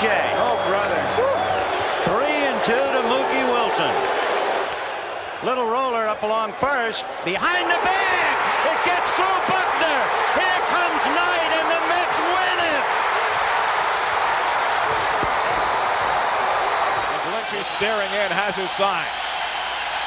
Shea. Oh, brother. 3-2 to Mookie Wilson. Little roller up along first. Behind the bag. It gets through Buckner. Here comes Knight, and the Mets win it. Glinchey staring in, has his sign.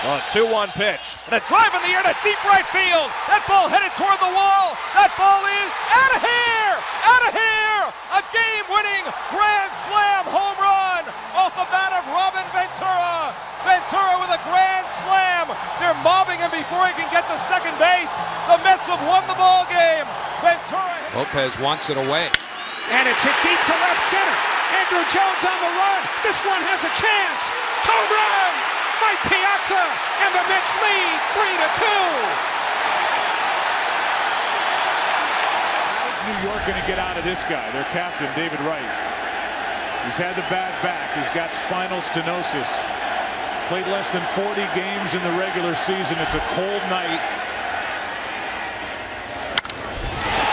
A 2-1 pitch. And a drive in the air to deep right field. That ball headed toward the wall. That ball is out of here! Out of here! A game-winning grand slam home run off the bat of Robin Ventura. Ventura with a grand slam. They're mobbing him before he can get to second base. The Mets have won the ball game. Ventura. Lopez wants it away. And it's hit deep to left center. Andrew Jones on the run. This one has a chance. Home run! Mike Piazza, and the Mets lead 3-2. How is New York going to get out of this guy? Their captain, David Wright. He's had the bad back. He's got spinal stenosis. Played less than 40 games in the regular season. It's a cold night.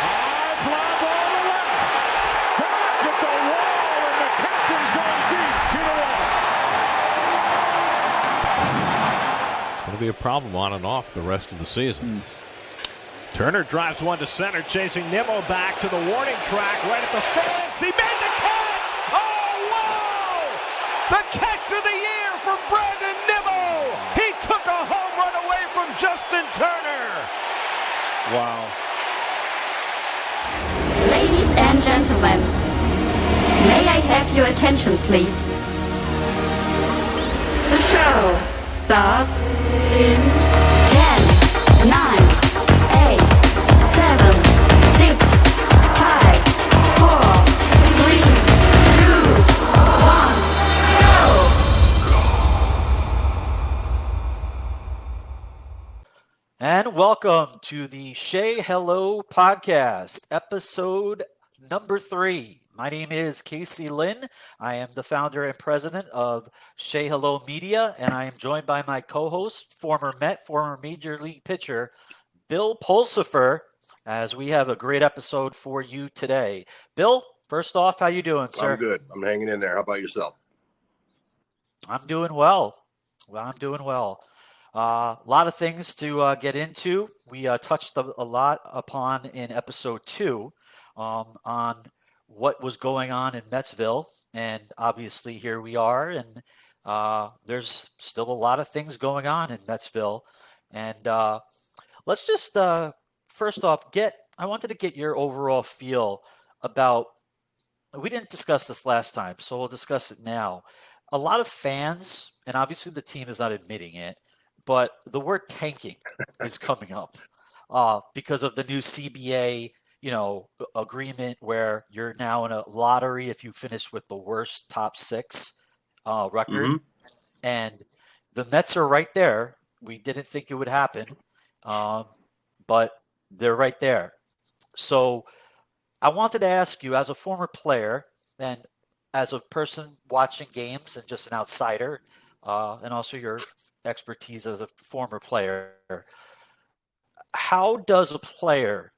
High fly ball to left. Back at the wall, and the captain's going deep to the wall. It'll be a problem on and off the rest of the season. Turner drives one to center, chasing Nimmo back to the warning track right at the fence. He made the catch! Oh, wow! The catch of the year from Brandon Nimmo! He took a home run away from Justin Turner! Wow. Ladies and gentlemen, may I have your attention, please? The show starts in 10, 9, 8, 7, 6, 5, 4, 3, 2, 1, go! And welcome to the Say Hello podcast, episode number 3. My name is Casey Lynn. I am the founder and president of Say Hello Media, and I am joined by my co-host, former Met, former Major League pitcher, Bill Pulsifer, as we have a great episode for you today. Bill, first off, how you doing, sir? I'm good. I'm hanging in there. How about yourself? I'm doing well. I'm doing well. A lot of things to get into. We touched a lot upon in episode 2 on what was going on in Metsville, and obviously here we are, and there's still a lot of things going on in Metsville, and let's just first off I wanted to get your overall feel about, we didn't discuss this last time, so we'll discuss it now. A lot of fans, and obviously the team is not admitting it, but the word tanking is coming up because of the new CBA agreement where you're now in a lottery if you finish with the worst top 6 record. Mm-hmm. And the Mets are right there. We didn't think it would happen, but they're right there. So I wanted to ask you, as a former player and as a person watching games and just an outsider, and also your expertise as a former player, how does a player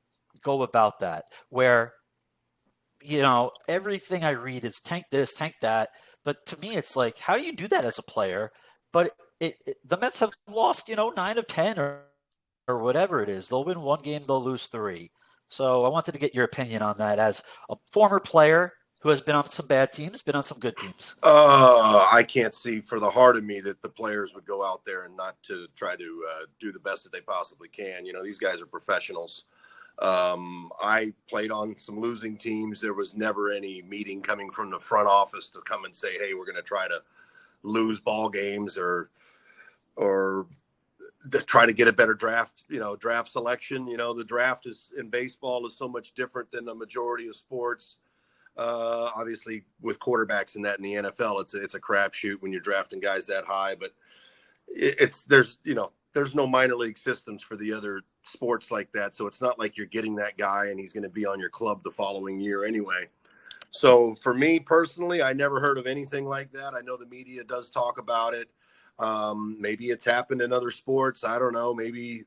go about that, where everything I read is tank this, tank that, but to me it's like, how do you do that as a player? But the Mets have lost 9 of 10 or whatever it is. They'll win 1 game, they'll lose 3. So I wanted to get your opinion on that as a former player who has been on some bad teams, been on some good teams. I can't see for the heart of me that the players would go out there and not to try to do the best that they possibly can. These guys are professionals. I played on some losing teams. There was never any meeting coming from the front office to come and say, hey, we're going to try to lose ball games or try to get a better draft selection. The draft in baseball is so much different than the majority of sports. Obviously with quarterbacks and that in the NFL, it's a crapshoot when you're drafting guys that high, but there's no minor league systems for the other sports like that. So it's not like you're getting that guy and he's going to be on your club the following year anyway. So for me personally, I never heard of anything like that. I know the media does talk about it. Maybe it's happened in other sports. I don't know. Maybe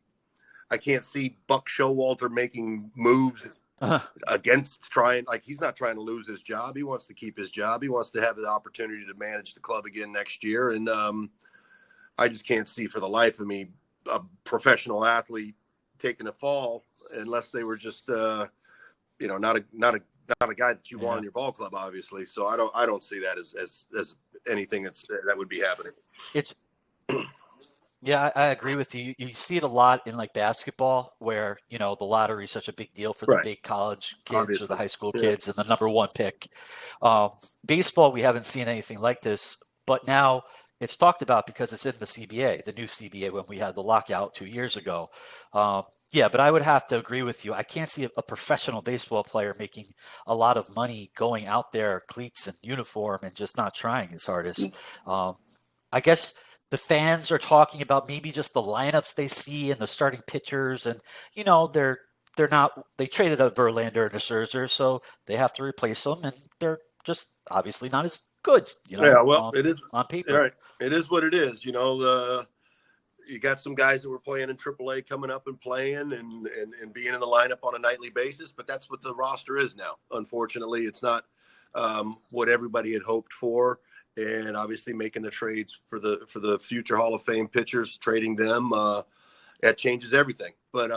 I can't see Buck Showalter making moves against trying, like, he's not trying to lose his job. He wants to keep his job. He wants to have the opportunity to manage the club again next year. And I just can't see for the life of me a professional athlete taking a fall unless they were just, not a guy that you want in your ball club, obviously. So I don't see that as anything that would be happening. Yeah, I agree with you. You see it a lot in like basketball where, the lottery is such a big deal for the big college kids Obviously. or the high school kids and the number one pick. Baseball, we haven't seen anything like this, but now it's talked about because it's in the CBA, the new CBA, when we had the lockout 2 years ago. But I would have to agree with you. I can't see a professional baseball player making a lot of money going out there, cleats and uniform, and just not trying his hardest. I guess the fans are talking about maybe just the lineups they see and the starting pitchers, and they traded a Verlander and a Scherzer, so they have to replace them, and they're just obviously not as good. It is on paper. Right. It is what it is. You got some guys that were playing in AAA coming up and playing and being in the lineup on a nightly basis, but that's what the roster is now. Unfortunately, it's not what everybody had hoped for. And obviously making the trades for the future Hall of Fame pitchers, trading them, that changes everything. But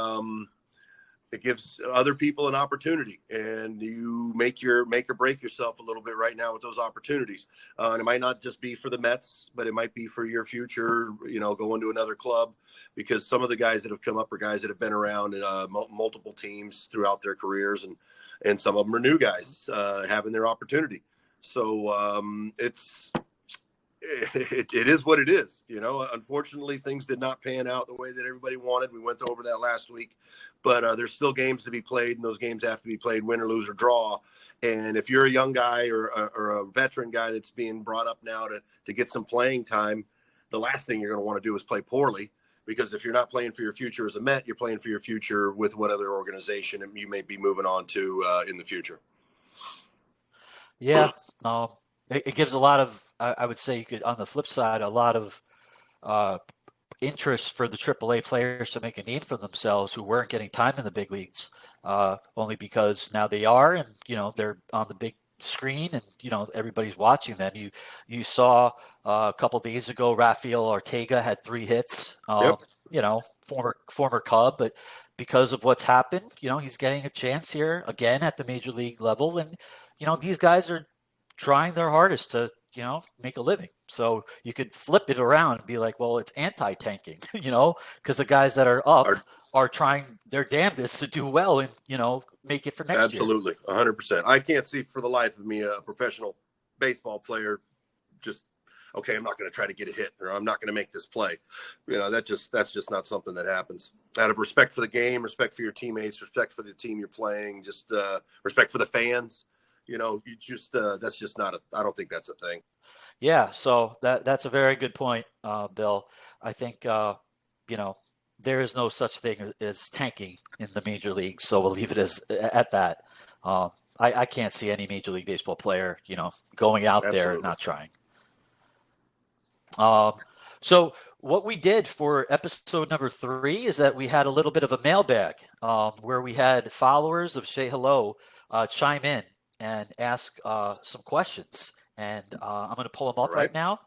it gives other people an opportunity, and you make or break yourself a little bit right now with those opportunities. And it might not just be for the Mets, but it might be for your future, going to another club, because some of the guys that have come up are guys that have been around in multiple teams throughout their careers, and some of them are new guys having their opportunity. So it is what it is. Unfortunately, things did not pan out the way that everybody wanted. We went over that last week, but there's still games to be played, and those games have to be played, win or lose or draw. And if you're a young guy or a veteran guy that's being brought up now to get some playing time, the last thing you're going to want to do is play poorly, because if you're not playing for your future as a Met, you're playing for your future with what other organization you may be moving on to in the future. Yeah, it gives a lot of, I would say, you could, on the flip side, a lot of interest for the AAA players to make a name for themselves who weren't getting time in the big leagues, only because now they are, and they're on the big screen, and everybody's watching them. You saw a couple days ago, Rafael Ortega had 3 hits. Former Cub, but because of what's happened, he's getting a chance here again at the major league level, and these guys are trying their hardest to, make a living. So you could flip it around and be like, well, it's anti-tanking, because the guys that are up are trying their damnedest to do well and, make it for next year. Absolutely, 100%. I can't see for the life of me a professional baseball player just, okay, I'm not going to try to get a hit, or I'm not going to make this play. That's just not something that happens. Out of respect for the game, respect for your teammates, respect for the team you're playing, just respect for the fans. That's just not I don't think that's a thing. Yeah, so that's a very good point, Bill. I think there is no such thing as tanking in the major leagues, so we'll leave it at that. I can't see any Major League Baseball player, going out there and not trying. So what we did for episode number 3 is that we had a little bit of a mailbag where we had followers of Say Hello chime in and ask some questions. And I'm going to pull them up right now.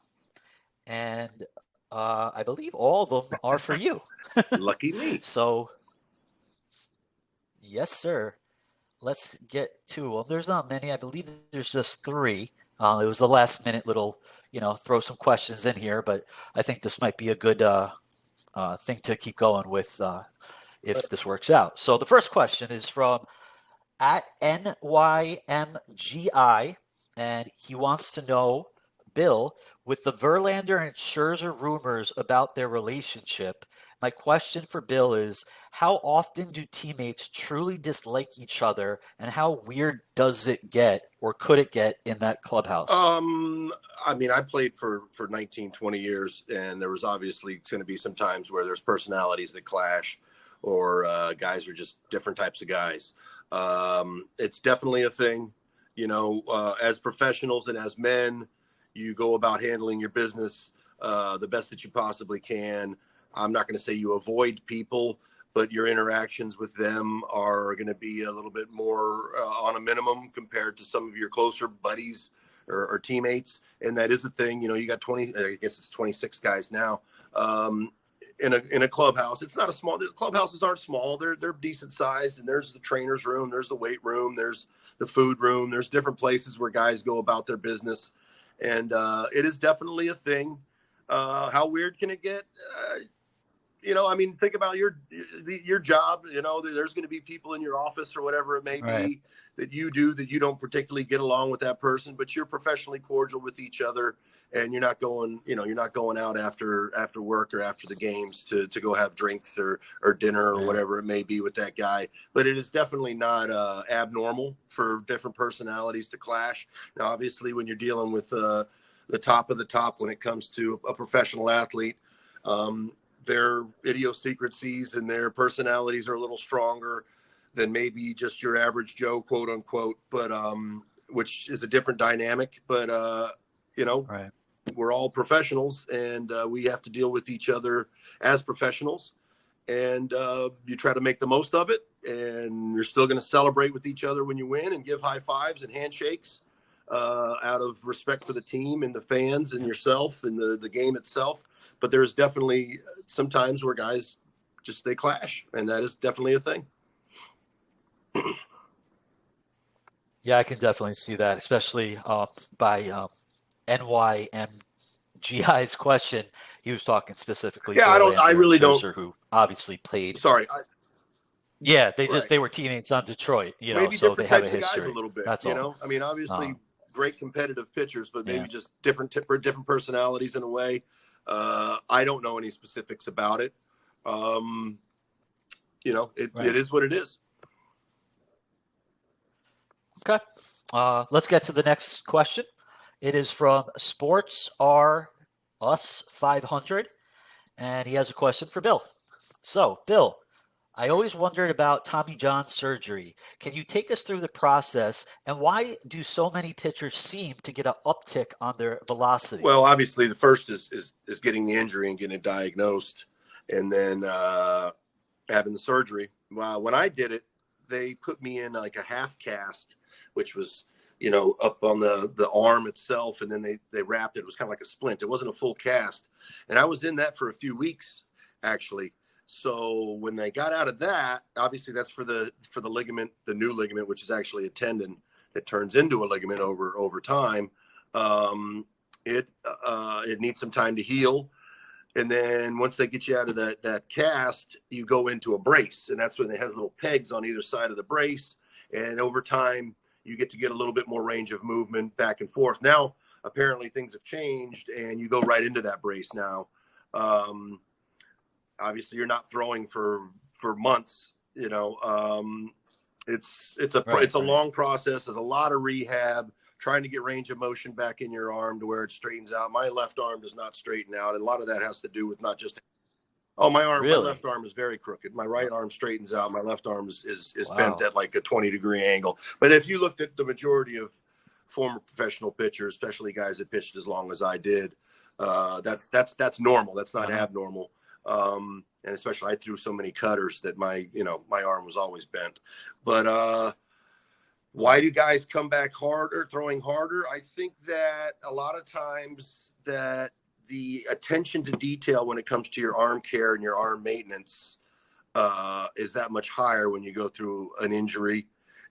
And I believe all of them are for you. Lucky me. So, yes, sir. Let's get to them. There's not many. I believe there's just 3. It was the last minute little, throw some questions in here. But I think this might be a good thing to keep going with if this works out. So the first question is from at NYMGI, and he wants to know, Bill, with the Verlander and Scherzer rumors about their relationship, my question for Bill is, how often do teammates truly dislike each other, and how weird does it get, or could it get, in that clubhouse? I played for 19, 20 years, and there was obviously going to be some times where there's personalities that clash, or guys are just different types of guys. It's definitely a thing, as professionals and as men, you go about handling your business the best that you possibly can. I'm not going to say you avoid people, but your interactions with them are going to be a little bit more on a minimum compared to some of your closer buddies or teammates. And that is a thing. You got 20, I guess it's 26 guys now in a clubhouse. It's not a small, the clubhouses aren't small. They're decent sized, and there's the trainer's room, there's the weight room, there's the food room, there's different places where guys go about their business. And it is definitely a thing. How weird can it get? Think about your job. There's going to be people in your office or whatever it may be that you do that you don't particularly get along with that person, but you're professionally cordial with each other, and you're not going out after work or after the games to go have drinks or dinner or whatever it may be with that guy. But it is definitely not abnormal for different personalities to clash. Now, obviously, when you're dealing with the top of the top when it comes to a professional athlete, their idiosyncrasies and their personalities are a little stronger than maybe just your average Joe, quote unquote, but which is a different dynamic. But we're all professionals, and we have to deal with each other as professionals. And you try to make the most of it, and you're still going to celebrate with each other when you win and give high fives and handshakes out of respect for the team and the fans and yourself and the game itself. But there's definitely some times where guys they clash, and that is definitely a thing. Yeah, I can definitely see that, especially by NYMGI's question. He was talking specifically. Yeah, I really don't. Who obviously played. Sorry. They were teammates on Detroit. Maybe so they have a history. Guys a little bit. That's all. I mean, obviously, great competitive pitchers, but maybe just different personalities in a way. I don't know any specifics about it. It is what it is. Okay. Let's get to the next question. It is from Sports R Us 500, and he has a question for Bill. So, Bill, I always wondered about Tommy John surgery. Can you take us through the process, and why do so many pitchers seem to get an uptick on their velocity? Well, obviously, the first is getting the injury and getting it diagnosed, and then having the surgery. When I did it, they put me in like a half cast, which was up on the arm itself, and then they wrapped it. It was kind of like a splint. It wasn't a full cast, and I was in that for a few weeks actually. So when they got out of that, obviously that's for the ligament, the new ligament, which is actually a tendon that turns into a ligament over time. It needs some time to heal. And then once they get you out of that cast, you go into a brace, and that's when they have little pegs on either side of the brace. And over time, you get a little bit more range of movement back and forth. Now, apparently things have changed, and you go right into that brace now. Obviously, you're not throwing for months. It's a long process. There's a lot of rehab, trying to get range of motion back in your arm to where it straightens out. My left arm does not straighten out, and a lot of that has to do with not just my left arm is very crooked. My right arm straightens out. My left arm is bent at like a 20-degree angle. But if you looked at the majority of former professional pitchers, especially guys that pitched as long as I did, that's normal. That's not abnormal. And especially I threw so many cutters that my arm was always bent. But why do guys come back throwing harder? I think that a lot of times that the attention to detail when it comes to your arm care and your arm maintenance is that much higher when you go through an injury.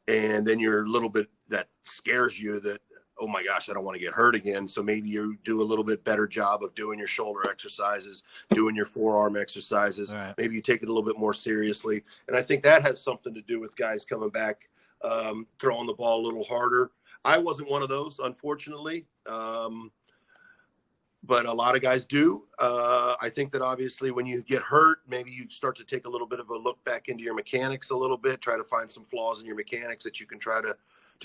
And then you're a little bit, that scares you that, oh my gosh, I don't want to get hurt again. So maybe you do a little bit better job of doing your shoulder exercises, doing your forearm exercises. Right. Maybe you take it a little bit more seriously. And I think that has something to do with guys coming back, throwing the ball a little harder. I wasn't one of those, unfortunately. But a lot of guys do. I think that obviously when you get hurt, maybe you start to take a little bit of a look back into your mechanics a little bit, try to find some flaws in your mechanics that you can try to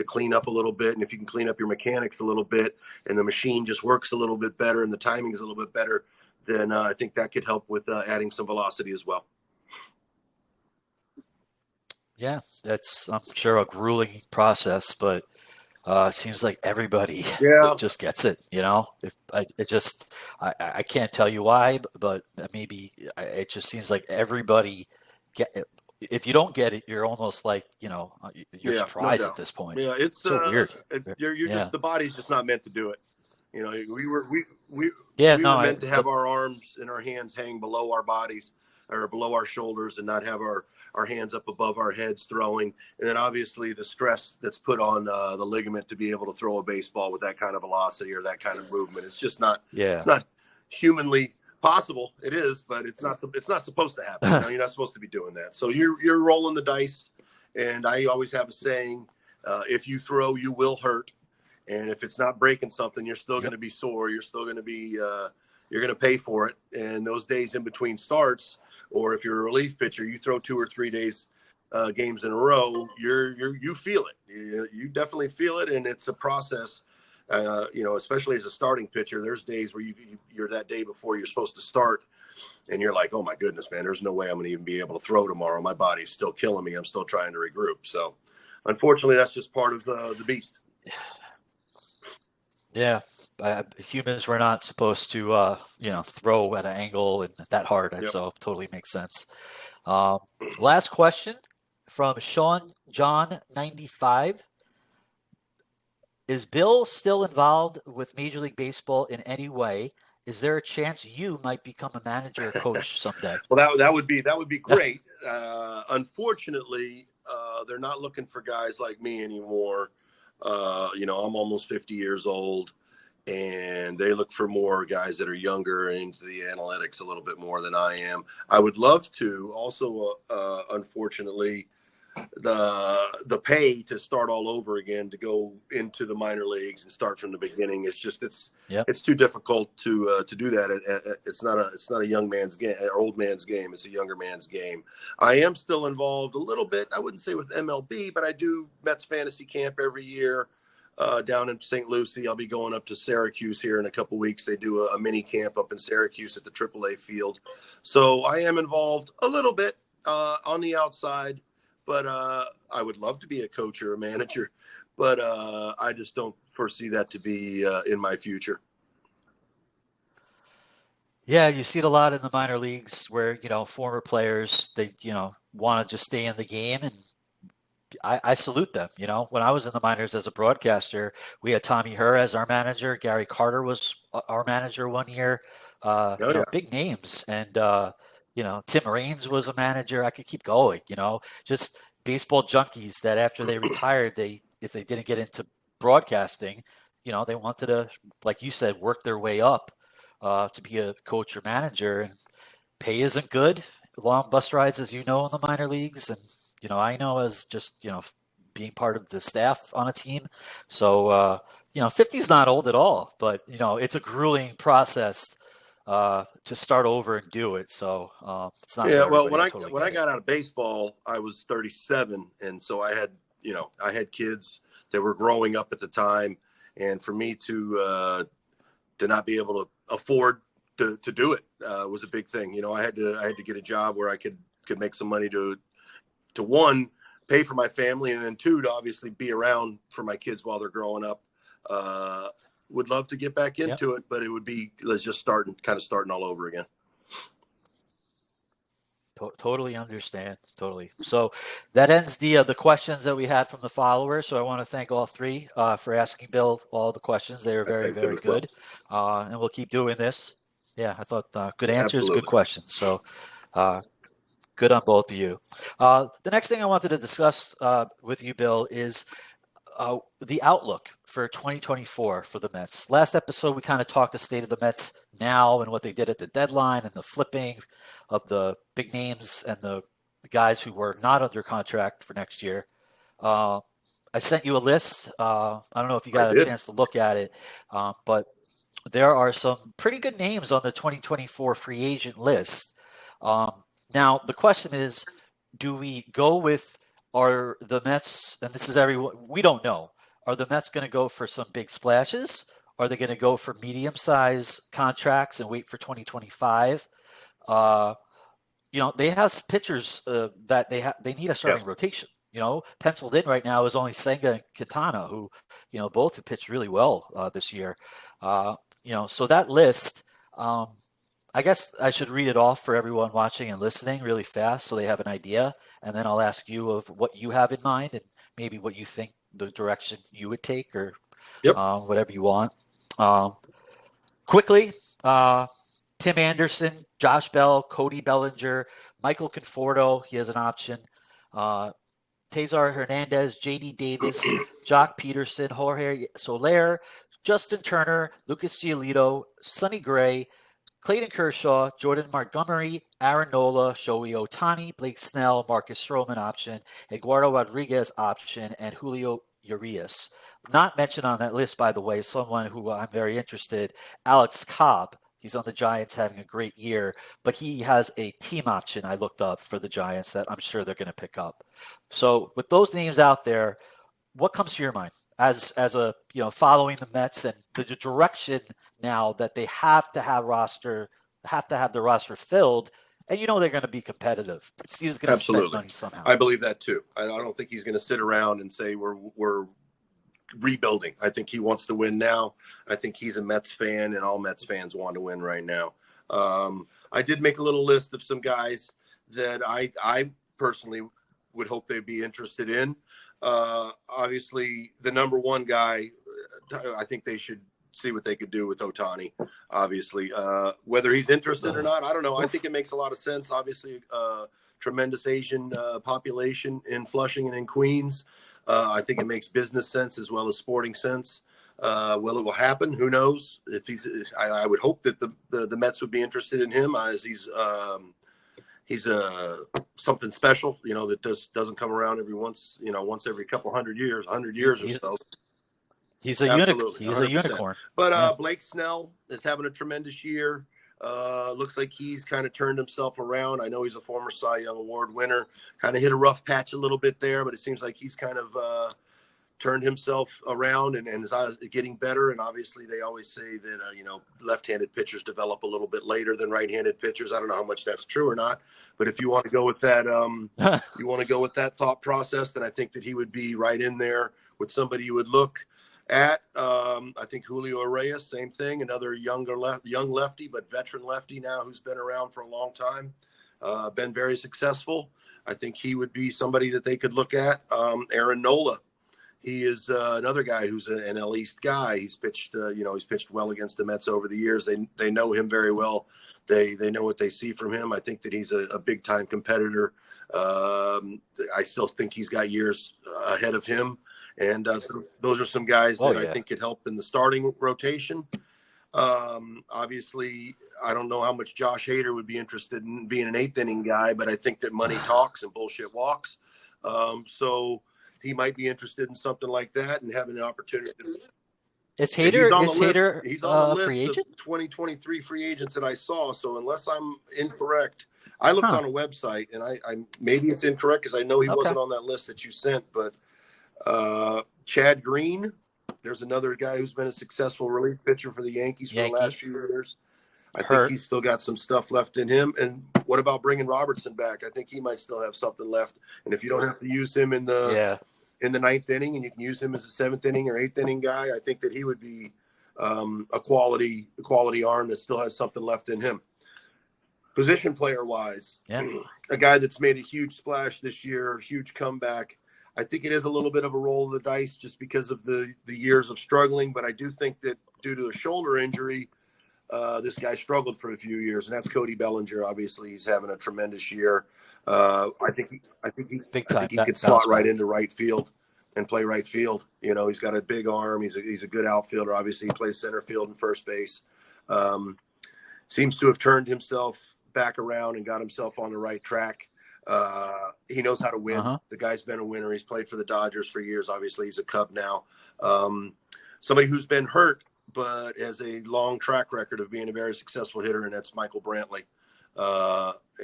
clean up a little bit. And if you can clean up your mechanics a little bit and the machine just works a little bit better and the timing is a little bit better, then I think that could help with adding some velocity as well. Yeah, that's, I'm sure, a grueling process, but it seems like everybody just gets it, I can't tell you why, but maybe it just seems like everybody get it. If you don't get it, you're almost like, you're surprised no at this point. Yeah, it's so weird. You're just, the body's just not meant to do it. We were meant to have our arms and our hands hang below our bodies or below our shoulders and not have our hands up above our heads throwing. And then obviously the stress that's put on the ligament to be able to throw a baseball with that kind of velocity or that kind of movement. It's just not, it's not humanly possible. It is, but it's not supposed to happen. You're not supposed to be doing that. So you're rolling the dice. And I always have a saying, if you throw, you will hurt. And if it's not breaking something, you're still going to be sore. You're still going to be, you're going to pay for it. And those days in between starts, or if you're a relief pitcher, you throw 2 or 3 days, games in a row, you feel it. You definitely feel it. And it's a process, especially as a starting pitcher. There's days where you're that day before you're supposed to start. And you're like, oh my goodness, man, there's no way I'm going to even be able to throw tomorrow. My body's still killing me. I'm still trying to regroup. So unfortunately, that's just part of the beast. Yeah. Humans were not supposed to, throw at an angle and that hard. Yep. So totally makes sense. Last question from Sean John 95. Is Bill still involved with Major League Baseball in any way? Is there a chance you might become a manager or coach someday? Well, that would be great. Unfortunately, they're not looking for guys like me anymore. I'm almost 50 years old, and they look for more guys that are younger and into the analytics a little bit more than I am. I would love to. Also, unfortunately, the pay to start all over again, to go into the minor leagues and start from the beginning, it's too difficult to do that. It's not a young man's game or old man's game. It's a younger man's game. I am still involved a little bit. I wouldn't say with MLB, but I do Mets fantasy camp every year down in St. Lucie. I'll be going up to Syracuse here in a couple weeks. They do a mini camp up in Syracuse at the AAA field. So I am involved a little bit on the outside. But I would love to be a coach or a manager, but I just don't foresee that to be in my future. Yeah, you see it a lot in the minor leagues where, former players, they, want to just stay in the game. And I salute them. When I was in the minors as a broadcaster, we had Tommy Herr as our manager. Gary Carter was our manager one year. Big names. And, Tim Raines was a manager. I could keep going, just baseball junkies that after they retired, if they didn't get into broadcasting, they wanted to, like you said, work their way up to be a coach or manager. And pay isn't good. Long bus rides, as in the minor leagues. And, I know as just, being part of the staff on a team. So, 50 is not old at all, but, it's a grueling process to start over and do it. So it's not. Yeah. Well, when I got out of baseball, I was 37. And so I had kids that were growing up at the time. And for me to not be able to afford to do it was a big thing. I had to get a job where I could make some money to one, pay for my family, and then two, to obviously be around for my kids while they're growing up. Would love to get back into it, but it would be, let's just starting all over again. Totally understand. Totally. So that ends the questions that we had from the followers. So I want to thank all three for asking Bill all the questions. They were very, very good. And we'll keep doing this. Yeah, I thought good answers, Absolutely. Good questions. So good on both of you. The next thing I wanted to discuss with you, Bill, is the outlook for 2024 for the Mets. Last episode, we kind of talked the state of the Mets now and what they did at the deadline and the flipping of the big names and the guys who were not under contract for next year. I sent you a list. I don't know if you got a chance to look at it, but there are some pretty good names on the 2024 free agent list. Now, the question is, do we go with, are the Mets, and this is everyone, we don't know, are the Mets going to go for some big splashes? Are they going to go for medium-sized contracts and wait for 2025? They have pitchers that they need a starting rotation. Penciled in right now is only Senga and Quintana, who, both have pitched really well this year. So that list, I guess I should read it off for everyone watching and listening really fast so they have an idea, and then I'll ask you of what you have in mind and maybe what you think the direction you would take or Yep. whatever you want. Quickly, Tim Anderson, Josh Bell, Cody Bellinger, Michael Conforto, he has an option. Tezar Hernandez, J.D. Davis, Jock Peterson, Jorge Soler, Justin Turner, Lucas Giolito, Sonny Gray, Clayton Kershaw, Jordan Montgomery, Aaron Nola, Shohei Ohtani, Blake Snell, Marcus Stroman option, Eduardo Rodriguez option, and Julio Urias. Not mentioned on that list, by the way, someone who I'm very interested, Alex Cobb. He's on the Giants having a great year, but he has a team option I looked up for the Giants that I'm sure they're going to pick up. So with those names out there, what comes to your mind as a following the Mets and the direction now that they have to have the roster filled, and they're going to be competitive. He's going to spend money somehow. I believe that too. I don't think he's going to sit around and say we're rebuilding. I think he wants to win now. I think he's a Mets fan, and all Mets fans want to win right now. I did make a little list of some guys that I personally would hope they'd be interested in. Obviously, the number one guy, I think they should see what they could do with Ohtani. Obviously, whether he's interested or not, I don't know. I think it makes a lot of sense. Obviously, tremendous Asian population in Flushing and in Queens. I think it makes business sense as well as sporting sense. Well, it will happen. Who knows? If I would hope that the Mets would be interested in him, as he's something special, that doesn't come around once every couple 100 years or so. He's a unicorn. He's 100%. A unicorn. But Blake Snell is having a tremendous year. Looks like he's kind of turned himself around. I know he's a former Cy Young Award winner. Kind of hit a rough patch a little bit there, but it seems like he's kind of turned himself around and is getting better. And obviously, they always say that left-handed pitchers develop a little bit later than right-handed pitchers. I don't know how much that's true or not, but if you want to go with that, thought process, then I think that he would be right in there with somebody you would look at. I think Julio Urias, same thing, another young lefty, but veteran lefty now who's been around for a long time, been very successful. I think he would be somebody that they could look at. Aaron Nola, he is another guy who's an NL East guy. He's pitched, he's pitched well against the Mets over the years. They know him very well. They know what they see from him. I think that he's a big time competitor. I still think he's got years ahead of him. And so those are some guys that I think could help in the starting rotation. Obviously, I don't know how much Josh Hader would be interested in being an eighth inning guy, but I think that money talks and bullshit walks. So he might be interested in something like that and having an opportunity. He's on the list free agent? Of 2023 free agents that I saw. So unless I'm incorrect, I looked on a website, and I maybe it's incorrect because I know he wasn't on that list that you sent, but Chad Green, there's another guy who's been a successful relief pitcher for the Yankees for the last few years. I think he's still got some stuff left in him. And what about bringing Robertson back? I think he might still have something left. And if you don't have to use him in the ninth inning, and you can use him as a seventh inning or eighth inning guy, I think that he would be a quality arm that still has something left in him. Position player wise, a guy that's made a huge splash this year, huge comeback. I think it is a little bit of a roll of the dice just because of the years of struggling, but I do think that due to a shoulder injury, this guy struggled for a few years, and that's Cody Bellinger. Obviously, he's having a tremendous year. I think he could slot right into right field and play right field. He's got a big arm. He's a good outfielder. Obviously, he plays center field and first base. Seems to have turned himself back around and got himself on the right track. He knows how to win. The guy's been a winner. He's played for the Dodgers for years. Obviously, he's a Cub now. Somebody who's been hurt but has a long track record of being a very successful hitter, and that's Michael Brantley.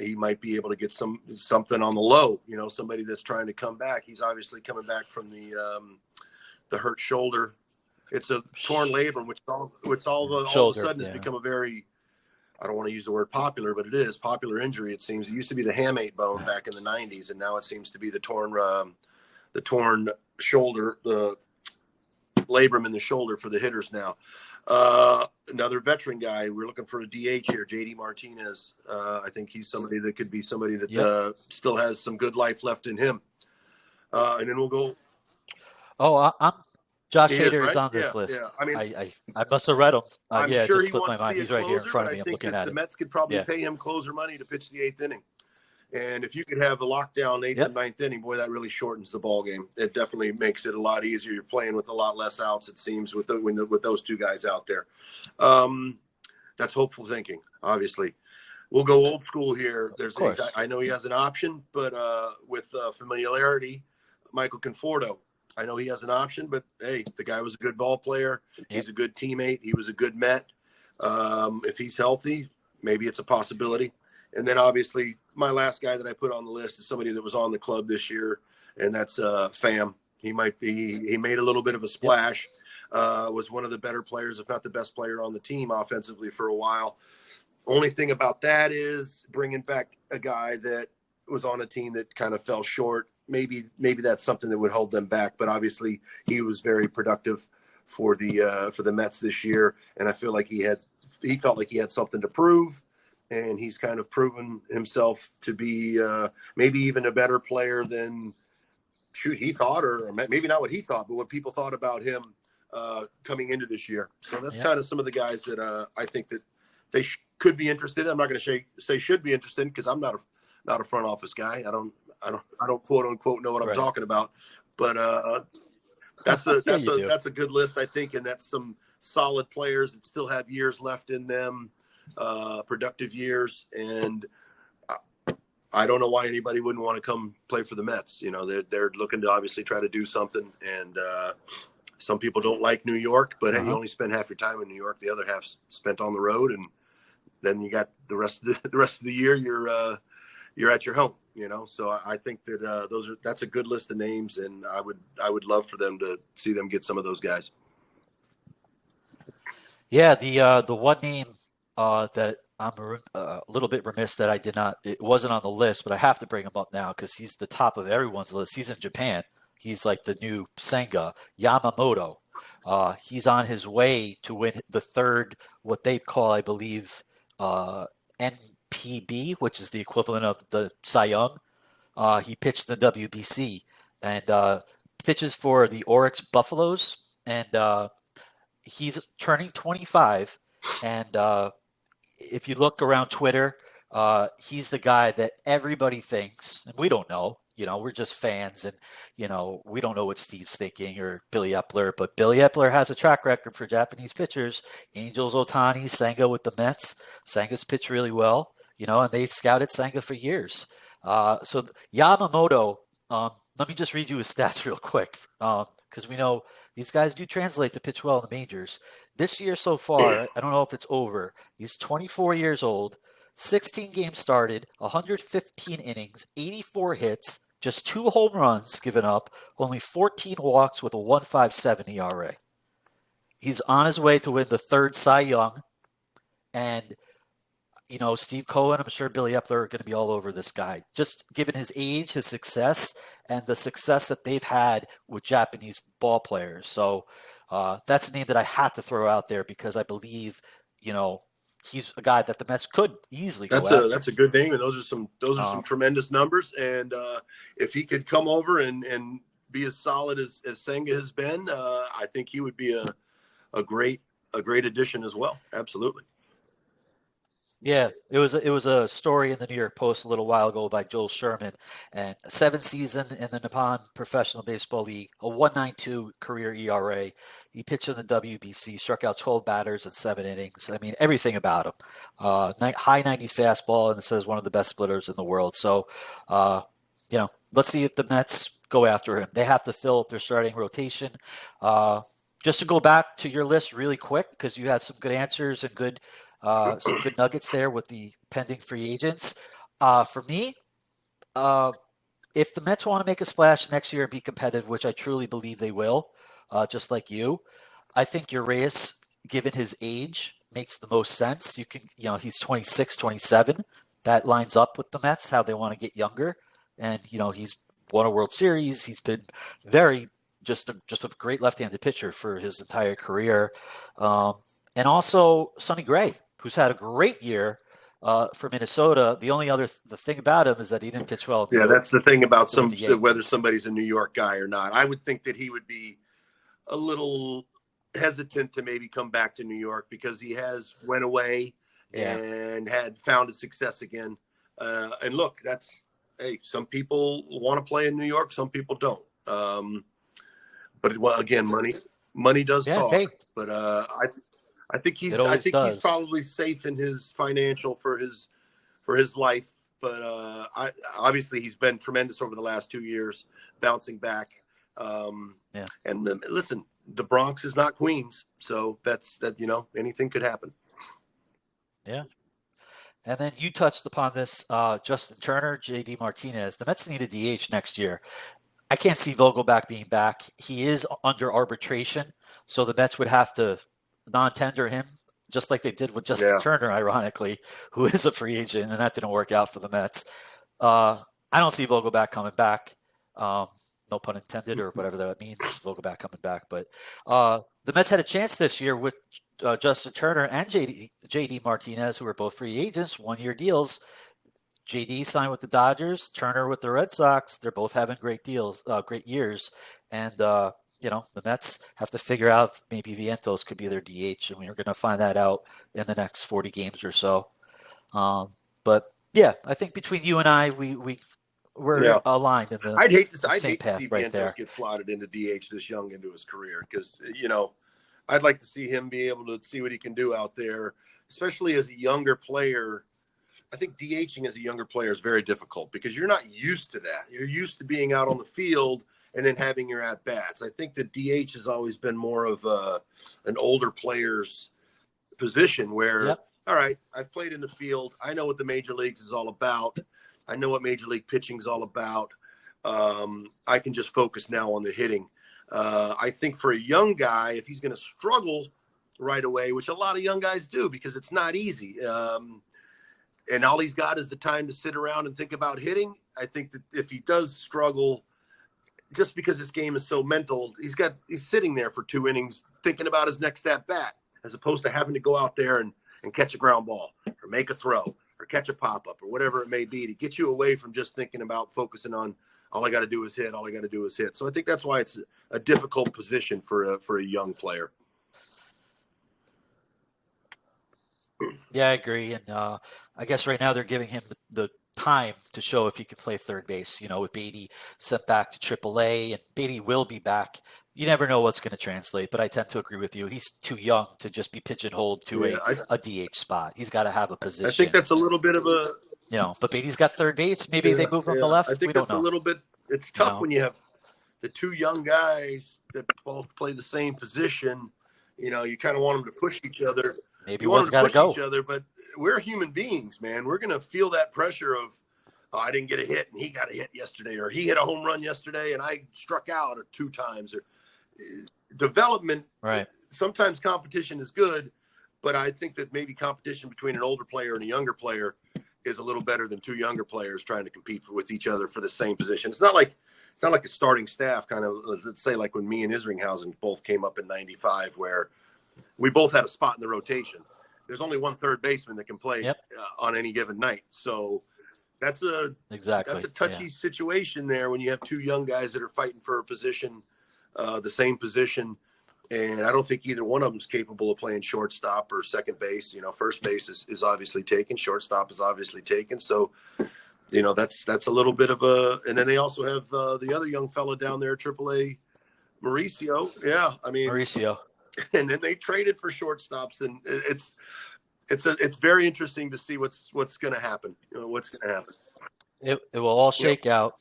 He might be able to get something on the low. Somebody that's trying to come back. He's obviously coming back from the hurt shoulder. It's a torn labrum, which all of a sudden has become a very, I don't want to use the word popular, but it is popular injury. It seems it used to be the hamate bone back in the 90s, and now it seems to be the torn shoulder, the labrum in the shoulder for the hitters now. Another veteran guy. We're looking for a DH here, JD Martinez. I think he's somebody that could be somebody that still has some good life left in him. And then we'll go. Oh, I'm Josh He is, Hader is right? on this Yeah, list. yeah. I mean, I must have read him. I'm It sure just he slipped my wants to mind. be a He's right here in closer, front but of I me. I'm think looking that at the it. Mets could probably Yeah. pay him closer money to pitch the 8th inning. And if you could have a lockdown 8th and 9th inning, boy, that really shortens the ball game. It definitely makes it a lot easier. You're playing with a lot less outs, it seems, with those two guys out there. That's hopeful thinking, obviously. We'll go old school here. I know he has an option, but with familiarity, Michael Conforto. I know he has an option, but hey, the guy was a good ball player. He's a good teammate. He was a good Met. If he's healthy, maybe it's a possibility. And then obviously my last guy that I put on the list is somebody that was on the club this year, and that's Pham. He made a little bit of a splash, was one of the better players, if not the best player on the team offensively for a while. Only thing about that is bringing back a guy that was on a team that kind of fell short. Maybe that's something that would hold them back, but obviously he was very productive for the Mets this year, and I feel like he felt like he had something to prove, and he's kind of proven himself to be maybe even a better player than he thought, or maybe not what he thought, but what people thought about him coming into this year. So that's kind of some of the guys that I think that they could be interested. I'm not going to say should be interested because I'm not a front office guy. I don't quote unquote know what I'm talking about, but that's a good list, I think, and that's some solid players that still have years left in them, productive years, and I don't know why anybody wouldn't want to come play for the Mets. You know, they're looking to obviously try to do something, and some people don't like New York, but hey, you only spend half your time in New York, the other half spent on the road, and then you got the rest of the year you're at your home, you know. So I think that that's a good list of names, and I would love for them to see them get some of those guys. Yeah, the one name that I'm a little bit remiss that I did not. It wasn't on the list, but I have to bring him up now because he's the top of everyone's list. He's in Japan. He's like the new Senga, Yamamoto. He's on his way to win the third, what they call, I believe, NPB, which is the equivalent of the Cy Young. He pitched the WBC and pitches for the Oryx Buffaloes, and he's turning 25. And if you look around Twitter, he's the guy that everybody thinks, and we don't know. You know, we're just fans, and, you know, we don't know what Steve's thinking or Billy Epler, but Billy Epler has a track record for Japanese pitchers. Angels Ohtani, Senga with the Mets. Senga's pitched really well, you know, and they scouted Senga for years. So Yamamoto, let me just read you his stats real quick, because we know these guys do translate to pitch well in the majors. This year so far, I don't know if it's over. He's 24 years old, 16 games started, 115 innings, 84 hits, just 2 home runs given up, only 14 walks with a 1.57 ERA. He's on his way to win the third Cy Young, and, you know, Steve Cohen, I'm sure Billy Epler are going to be all over this guy. Just given his age, his success, and the success that they've had with Japanese ball players. So that's a name that I had to throw out there because I believe, you know, he's a guy that the Mets could easily go after. That's a good name, and those are some tremendous numbers. And if he could come over and be as solid as Senga has been, I think he would be a great addition as well. Absolutely. Yeah, it was a story in the New York Post a little while ago by Joel Sherman, and 7th season in the Nippon Professional Baseball League, a 1.92 career ERA. He pitched in the WBC, struck out 12 batters in 7 innings. I mean, everything about him. High 90s fastball, and it says one of the best splitters in the world. So, you know, let's see if the Mets go after him. They have to fill their starting rotation. Just to go back to your list really quick, because you had some good answers and some good nuggets there with the pending free agents. For me, if the Mets want to make a splash next year and be competitive, which I truly believe they will, just like you, I think Urias, given his age, makes the most sense. He's 26, 27. That lines up with the Mets, how they want to get younger. And, you know, he's won a World Series. He's been just a great left-handed pitcher for his entire career. And also Sonny Gray, who's had a great year for Minnesota. The only other the thing about him is that he didn't pitch well. Yeah, that's the thing about whether Yankees. somebody's a New York guy or not. I would think that he would be a little hesitant to maybe come back to New York because he has went away and had found his success again. And look, some people want to play in New York, some people don't. But well, again, money does talk. Hey. But I think he's he's probably safe in his financial for his life. But obviously he's been tremendous over the last 2 years, bouncing back. And listen, the Bronx is not Queens, so that's anything could happen. Yeah. And then you touched upon this, Justin Turner, JD Martinez. The Mets need a DH next year. I can't see Vogelback being back. He is under arbitration, so the Mets would have to non-tender him, just like they did with Justin Turner, ironically, who is a free agent, and that didn't work out for the Mets. I don't see Vogelback coming back. No pun intended, or whatever that means, Vogelback coming back. But the Mets had a chance this year with Justin Turner and JD Martinez, who were both free agents, 1-year deals. JD signed with the Dodgers, Turner with the Red Sox. They're both having great years. And, the Mets have to figure out if maybe Vientos could be their DH, and we're going to find that out in the next 40 games or so. But, yeah, I think between you and I, we're aligned in the I'd hate to see right Vientos get slotted into DH this young into his career because, I'd like to see him be able to see what he can do out there, especially as a younger player. I think DHing as a younger player is very difficult because you're not used to that. You're used to being out on the field and then having your at-bats. I think that DH has always been more of an older player's position where, all right, I've played in the field. I know what the major leagues is all about. I know what major league pitching is all about. I can just focus now on the hitting. I think for a young guy, if he's going to struggle right away, which a lot of young guys do because it's not easy, and all he's got is the time to sit around and think about hitting, I think that if he does struggle, just because this game is so mental, he's sitting there for 2 innings thinking about his next at bat, as opposed to having to go out there and catch a ground ball or make a throw or catch a pop-up or whatever it may be to get you away from just thinking about focusing on all I got to do is hit, all I got to do is hit. So I think that's why it's a difficult position for a young player. Yeah, I agree. And I guess right now they're giving him the time to show if he can play third base, with Beatty sent back to AAA, and Beatty will be back. You never know what's going to translate, but I tend to agree with you. He's too young to just be pigeonholed to a DH spot. He's got to have a position. I think that's a little bit of a... but Beatty's got third base. Maybe they move him to left. I think that's a little bit... It's tough when you have the two young guys that both play the same position. You kind of want them to push each other. Maybe one's got to go. Each other, but we're human beings, man. We're going to feel that pressure of, I didn't get a hit and he got a hit yesterday, or he hit a home run yesterday and I struck out 2 times. Or development. Right. Sometimes competition is good, but I think that maybe competition between an older player and a younger player is a little better than 2 younger players trying to compete with each other for the same position. It's not like a starting staff kind of, let's say, like when me and Isringhausen both came up in '95, where we both had a spot in the rotation. There's only one third baseman that can play on any given night. So that's a touchy situation there when you have 2 young guys that are fighting for a position, the same position. And I don't think either one of them is capable of playing shortstop or second base. First base is obviously taken. Shortstop is obviously taken. So, that's a little bit of a, and then they also have the other young fella down there, AAA, Mauricio. Yeah. Mauricio. And then they traded for shortstops, and it's very interesting to see what's going to happen. What's going to happen. It will all shake out,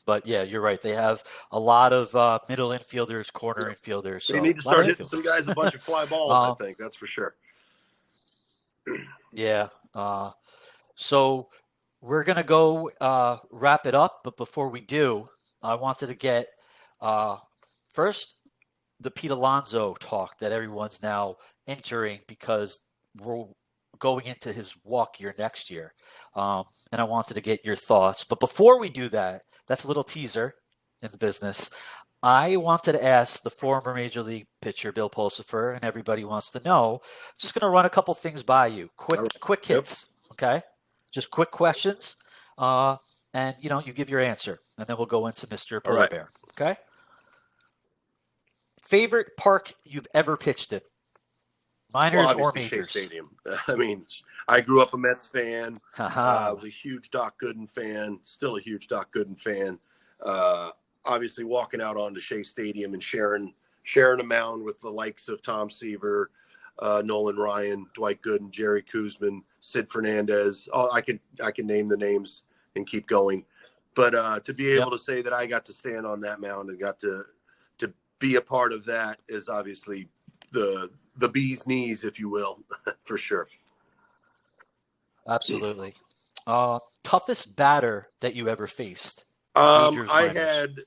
But yeah, you're right. They have a lot of middle infielders, corner infielders. So they need to start hitting some guys a bunch of fly balls. I think that's for sure. Yeah. So we're gonna go wrap it up, but before we do, I wanted to get first the Pete Alonso talk that everyone's now entering because we're going into his walk year next year. And I wanted to get your thoughts. But before we do that, that's a little teaser in the business. I wanted to ask the former Major League pitcher, Bill Pulsifer, and everybody wants to know. Just going to run a couple things by you. Quick hits, okay? Just quick questions. And, you give your answer. And then we'll go into Mr. Polar Bear, okay? Favorite park you've ever pitched in? Minors or majors? Shea Stadium. I mean, I grew up a Mets fan. I was a huge Doc Gooden fan. Still a huge Doc Gooden fan. Obviously, walking out onto Shea Stadium and sharing a mound with the likes of Tom Seaver, Nolan Ryan, Dwight Gooden, Jerry Kuzman, Sid Fernandez. I can name the names and keep going. But to be able to say that I got to stand on that mound and got to be a part of that is obviously the bee's knees, if you will, for sure. Absolutely. Toughest batter that you ever faced? I had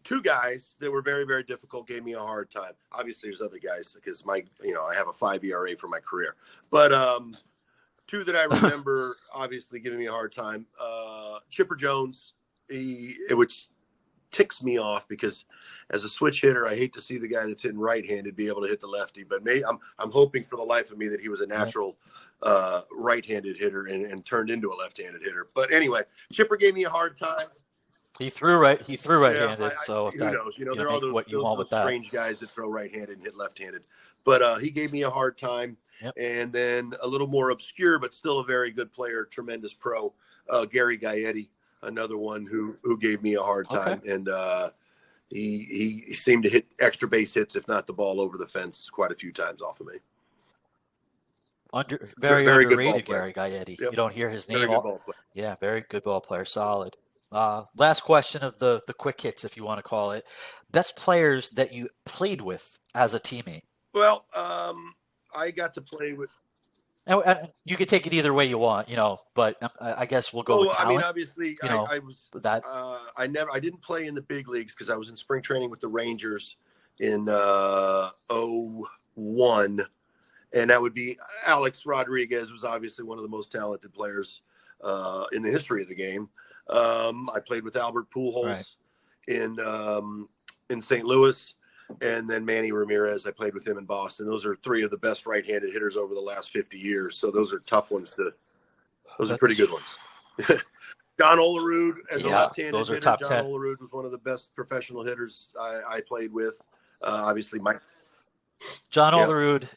two guys that were very, very difficult, gave me a hard time. Obviously, there's other guys because I have a 5 ERA for my career. But two that I remember obviously giving me a hard time. Chipper Jones, which ticks me off because as a switch hitter, I hate to see the guy that's hitting right-handed be able to hit the lefty. But I'm hoping for the life of me that he was a natural right-handed hitter and turned into a left-handed hitter. But anyway, Chipper gave me a hard time. He threw right-handed. So who knows? There are those that. strange guys that throw right-handed and hit left-handed. But he gave me a hard time. Yep. And then a little more obscure, but still a very good player, tremendous pro, Gary Gaetti, another one who gave me a hard time. Okay. And he seemed to hit extra base hits, if not the ball over the fence, quite a few times off of me. Very underrated, Gary Gaetti. Yep. You don't hear his name. Very good ball player. Yeah, very good ball player. Solid. Last question of the quick hits, if you want to call it. Best players that you played with as a teammate? Well, I got to play with. And you can take it either way you want, but I guess we'll go with talent. I mean, obviously, I was that. I didn't play in the big leagues because I was in spring training with the Rangers in 2001, and that would be Alex Rodriguez was obviously one of the most talented players in the history of the game. I played with Albert Pujols in St. Louis. And then Manny Ramirez, I played with him in Boston. Those are three of the best right-handed hitters over the last 50 years. So those are tough ones those are pretty good ones. John Olerud as a left-handed hitter. John Olerud was one of the best professional hitters I played with. Obviously, John Olerud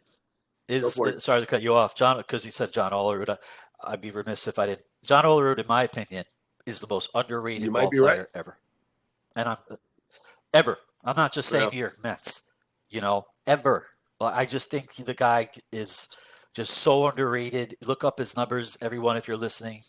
is sorry to cut you off, John, because you said John Olerud. I'd be remiss if I didn't. John Olerud, in my opinion, is the most underrated ball player ever. And I'm not just saying New York Mets, ever. I just think the guy is just so underrated. Look up his numbers, everyone, if you're listening.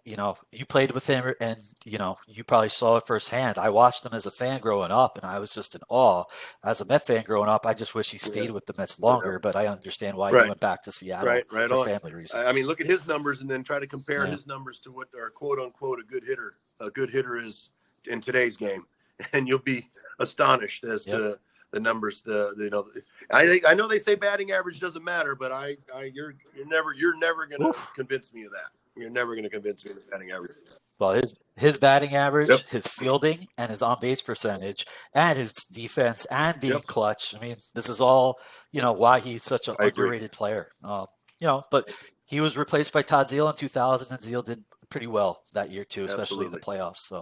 You played with him and, you probably saw it firsthand. I watched him as a fan growing up, and I was just in awe. As a Met fan growing up, I just wish he stayed with the Mets longer, but I understand why he went back to Seattle for family reasons. I mean, look at his numbers and then try to compare his numbers to what are quote-unquote a good hitter is in today's game. And you'll be astonished as to the numbers. I know they say batting average doesn't matter, but you're never going to convince me of that. You're never going to convince me of the batting average. Well, his batting average, his fielding, and his on base percentage, and his defense, and being clutch. I mean, this is all why he's such an underrated player. But he was replaced by Todd Zeile in 2000, and Zeile did pretty well that year too, especially in the playoffs.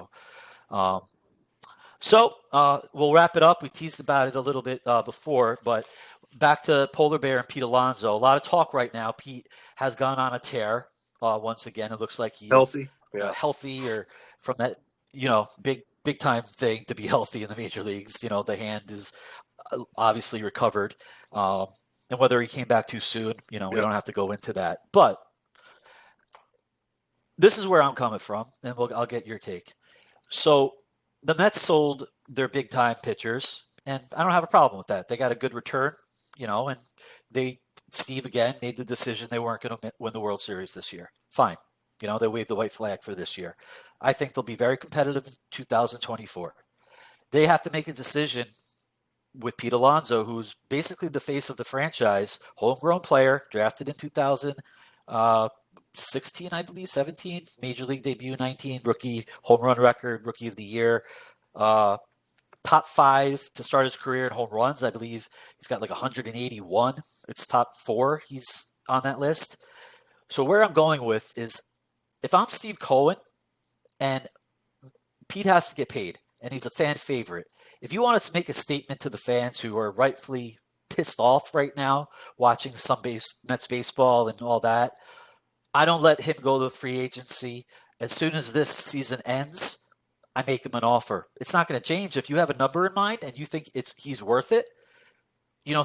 So we'll wrap it up. We teased about it a little bit before, but back to Polar Bear and Pete Alonso. A lot of talk right now. Pete has gone on a tear once again. It looks like he's healthy or from that, big time thing to be healthy in the major leagues. The hand is obviously recovered. And whether he came back too soon, we don't have to go into that. But this is where I'm coming from, and I'll get your take. So the Mets sold their big-time pitchers, and I don't have a problem with that. They got a good return, and Steve, again, made the decision they weren't going to win the World Series this year. Fine. They waved the white flag for this year. I think they'll be very competitive in 2024. They have to make a decision with Pete Alonso, who's basically the face of the franchise, homegrown player, drafted in 2016, I believe, 17, major league debut, 19, rookie home run record, rookie of the year. top 5 to start his career in home runs. I believe he's got like 181. It's top 4. He's on that list. So where I'm going with is if I'm Steve Cohen and Pete has to get paid and he's a fan favorite, if you wanted to make a statement to the fans who are rightfully pissed off right now watching some Mets baseball and all that, I don't let him go to free agency. As soon as this season ends, I make him an offer. It's not going to change. If you have a number in mind and you think he's worth it,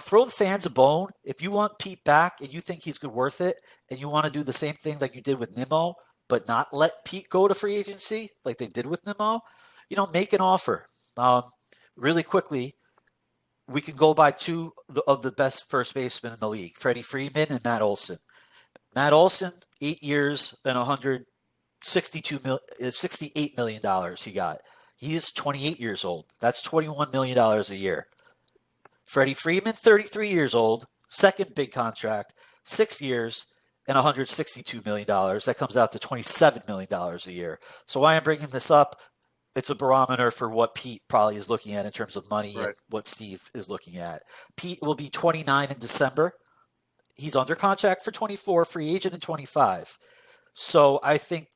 throw the fans a bone. If you want Pete back and you think he's worth it and you want to do the same thing like you did with Nimmo, but not let Pete go to free agency like they did with Nimmo, make an offer. Really quickly, we can go by 2 of the best first basemen in the league, Freddie Freeman and Matt Olson. Matt Olson, 8 years and $68 million he got. He is 28 years old. That's $21 million a year. Freddie Freeman, 33 years old, second big contract, 6 years and $162 million. That comes out to $27 million a year. So why I'm bringing this up, it's a barometer for what Pete probably is looking at in terms of money and what Steve is looking at. Pete will be 29 in December. He's under contract for 24, free agent in 25. So I think,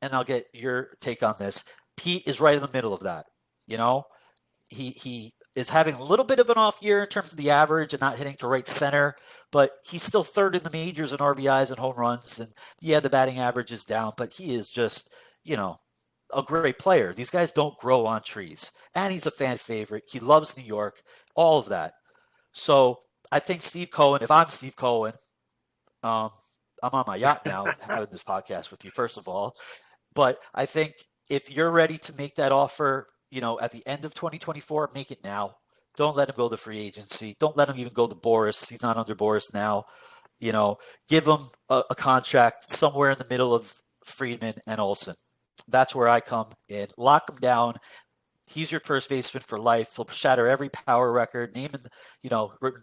and I'll get your take on this, Pete is right in the middle of that. He is having a little bit of an off year in terms of the average and not hitting to right center, but he's still third in the majors in RBIs and home runs. And yeah, the batting average is down, but he is just, a great player. These guys don't grow on trees. And he's a fan favorite. He loves New York, all of that. So I think Steve Cohen, if I'm Steve Cohen, I'm on my yacht now having this podcast with you, first of all. But I think if you're ready to make that offer, at the end of 2024, make it now. Don't let him go to free agency. Don't let him even go to Boris. He's not under Boris now. Give him a contract somewhere in the middle of Friedman and Olsen. That's where I come in. Lock him down. He's your first baseman for life. He'll shatter every power record, name him,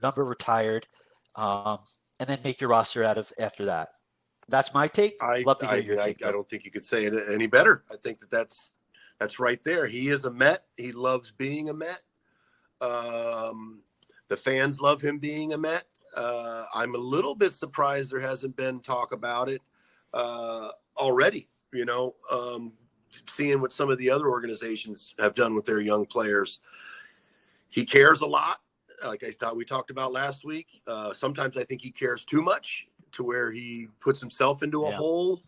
number retired, and then make your roster out of after that. That's my take. Love to hear your take. I don't think you could say it any better. I think that's right there. He is a Met. He loves being a Met. The fans love him being a Met. I'm a little bit surprised there hasn't been talk about it already. Seeing what some of the other organizations have done with their young players. He cares a lot. Like I thought we talked about last week. Sometimes I think he cares too much to where he puts himself into a hole.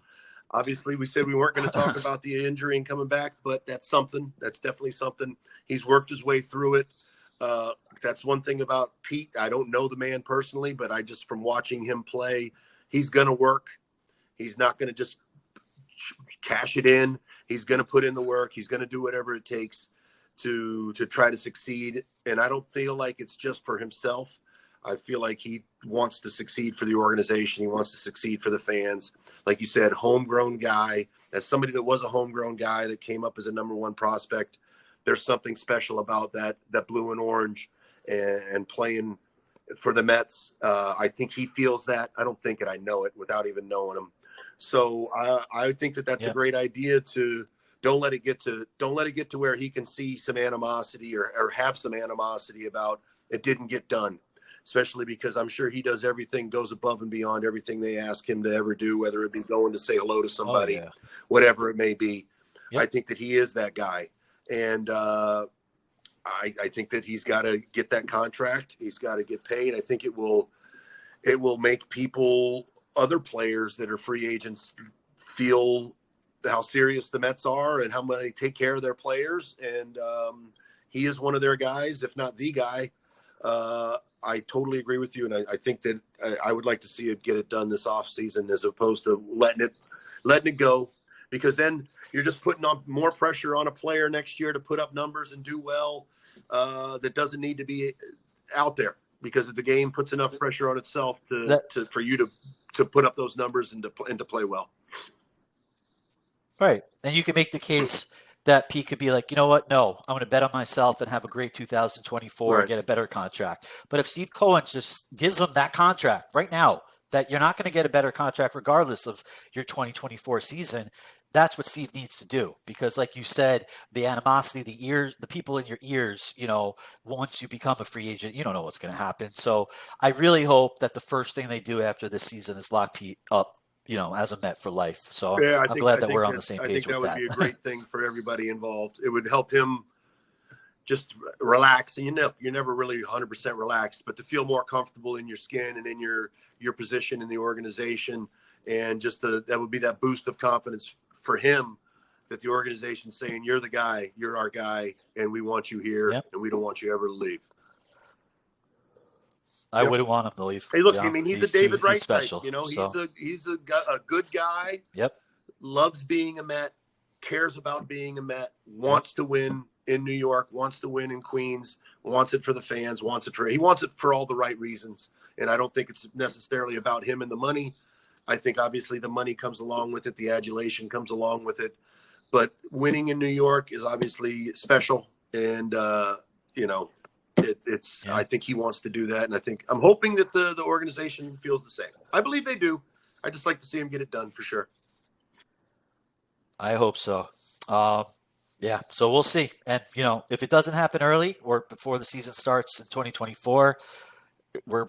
Obviously, we said we weren't going to talk about the injury and coming back, but that's something. That's definitely something. He's worked his way through it. That's one thing about Pete. I don't know the man personally, but from watching him play, he's going to work. He's not going to just cash it in. He's going to put in the work. He's going to do whatever it takes to try to succeed. And I don't feel like it's just for himself. I feel like he wants to succeed for the organization. He wants to succeed for the fans. Like you said, homegrown guy. As somebody that was a homegrown guy that came up as a number 1 prospect, there's something special about that blue and orange and playing for the Mets. I think he feels that. I don't think it. I know it without even knowing him. So I think that's a great idea to don't let it get to where he can see some animosity or have some animosity about it didn't get done. Especially because I'm sure he does everything, goes above and beyond everything they ask him to ever do, whether it be going to say hello to somebody, whatever it may be. Yep. I think that he is that guy. And I think that he's got to get that contract. He's got to get paid. I think it will make people, other players that are free agents, feel how serious the Mets are and how much they take care of their players. And he is one of their guys, if not the guy. I totally agree with you, and I think that I would like to see it get it done this offseason as opposed to letting it go, because then you're just putting on more pressure on a player next year to put up numbers and do well that doesn't need to be out there, because the game puts enough pressure on itself for you to put up those numbers and to play well. Right, and you can make the case that Pete could be like, you know what? No, I'm going to bet on myself and have a great 2024 and get a better contract. But if Steve Cohen just gives him that contract right now, that you're not going to get a better contract regardless of your 2024 season, that's what Steve needs to do, because like you said, the animosity, the people in your ears, once you become a free agent, you don't know what's going to happen. So I really hope that the first thing they do after this season is lock Pete up, as a Met for life. So I'm glad that we're on the same page with that. I think that would be a great thing for everybody involved. It would help him just relax, and you're never really 100% relaxed, but to feel more comfortable in your skin and in your position in the organization, and just that would be that boost of confidence for him, that the organization's saying, you're the guy, you're our guy, and we want you here, and we don't want you ever to leave. I wouldn't want him to leave. Hey, look, I mean, he's a David Wright type. He's a good guy. Yep. Loves being a Met, cares about being a Met, wants to win in New York, wants to win in Queens, wants it for the fans, he wants it for all the right reasons. And I don't think it's necessarily about him and the money. I think obviously the money comes along with it. The adulation comes along with it. But winning in New York is obviously special. And, I think he wants to do that. And I'm hoping that the organization feels the same. I believe they do. I just like to see him get it done for sure. I hope so. Yeah, so we'll see. And, if it doesn't happen early or before the season starts in 2024,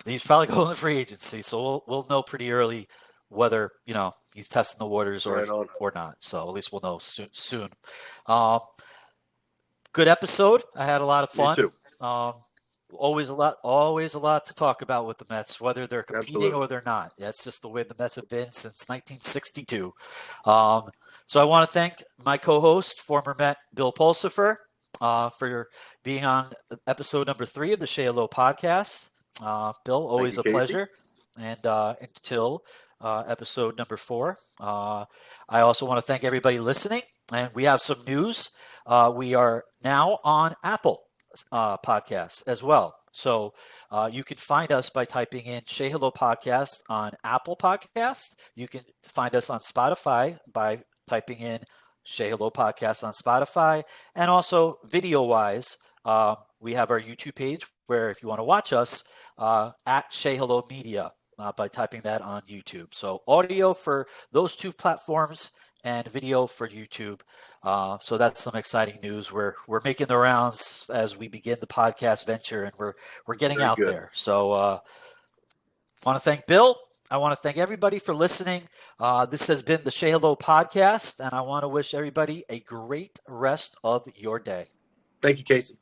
he's probably going to free agency. So we'll know pretty early whether, he's testing the waters or not. So at least we'll know soon. Good episode. I had a lot of fun. Me too. Always a lot to talk about with the Mets, whether they're competing or they're not. That's just the way the Mets have been since 1962. So I want to thank my co-host, former Met Bill Pulsifer, for being on episode number 3 of the Shea Low podcast. Bill, always a pleasure. And until episode number 4, I also want to thank everybody listening. And we have some news. We are now on Apple Podcasts as well. So you can find us by typing in Shea Hello Podcast on Apple Podcast. You can find us on Spotify by typing in Shea Hello Podcast on Spotify. And also video-wise, we have our YouTube page where if you want to watch us, at Shea Hello Media by typing that on YouTube. So audio for those 2 platforms and video for YouTube. So that's some exciting news. We're making the rounds as we begin the podcast venture, and we're getting out there. So I want to thank Bill. I want to thank everybody for listening. This has been the Shea Hello podcast, and I want to wish everybody a great rest of your day. Thank you, Casey.